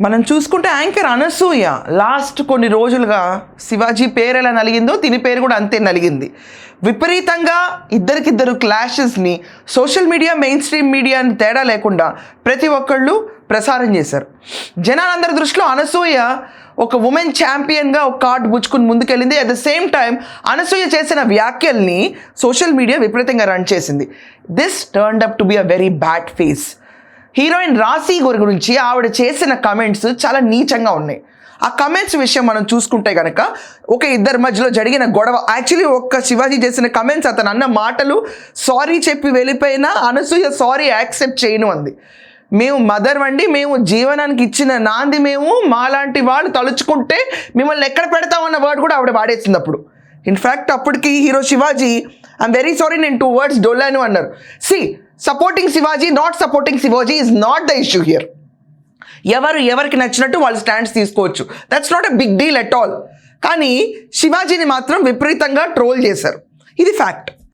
మనం చూసుకుంటే anchor Anasuya last కొన్ని రోజులుగా శివాజీ పేరు ఎలా నలిగిందో తిని పేరు కూడా అంతే నలిగింది. విపరీతంగా ఇద్దరికిద్దరు క్లాషెస్ని social media mainstream media అని తేడా లేకుండా ప్రతి ఒక్కళ్ళు ప్రసారం చేశారు. జనాలందరి దృష్టిలో అనసూయ ఒక ఉమెన్ ఛాంపియన్గా ఒక కార్డు పుచ్చుకుని ముందుకెళ్ళింది. At the same time Anasuya చేసిన వ్యాఖ్యల్ని సోషల్ మీడియా విపరీతంగా రన్ చేసింది. This turned up to be a very bad phase. Heroine Raashi గురించి ఆవిడ చేసిన కమెంట్స్ చాలా నీచంగా ఉన్నాయి. ఆ కమెంట్స్ విషయం మనం చూసుకుంటే కనుక ఒక ఇద్దరి మధ్యలో జరిగిన గొడవ, యాక్చువల్లీ ఒక్క శివాజీ చేసిన కమెంట్స్, అతను అన్న మాటలు, సారీ చెప్పి వెళ్ళిపోయినా అనసూయ సారీ యాక్సెప్ట్ చేయను అంది. మేము మదర్ వండి, మేము జీవనానికి ఇచ్చిన నాంది, మేము మాలాంటి వాళ్ళు తలుచుకుంటే మిమ్మల్ని ఎక్కడ పెడతామన్న వర్డ్ కూడా ఆవిడ వాడేసింది. అప్పుడు ఇన్ఫ్యాక్ట్ అప్పటికి hero Shivaji I'm very sorry నేను 2 words డొల్లాను అన్నారు. Supporting Shivaji, not supporting Shivaji is not the issue here. ఎవరికి నచ్చినట్టు వాళ్ళు స్టాండ్స్ తీసుకోవచ్చు, that's not a big deal at all. కానీ శివాజీని మాత్రం విపరీతంగా ట్రోల్ చేశారు, ఇది ఫ్యాక్ట్.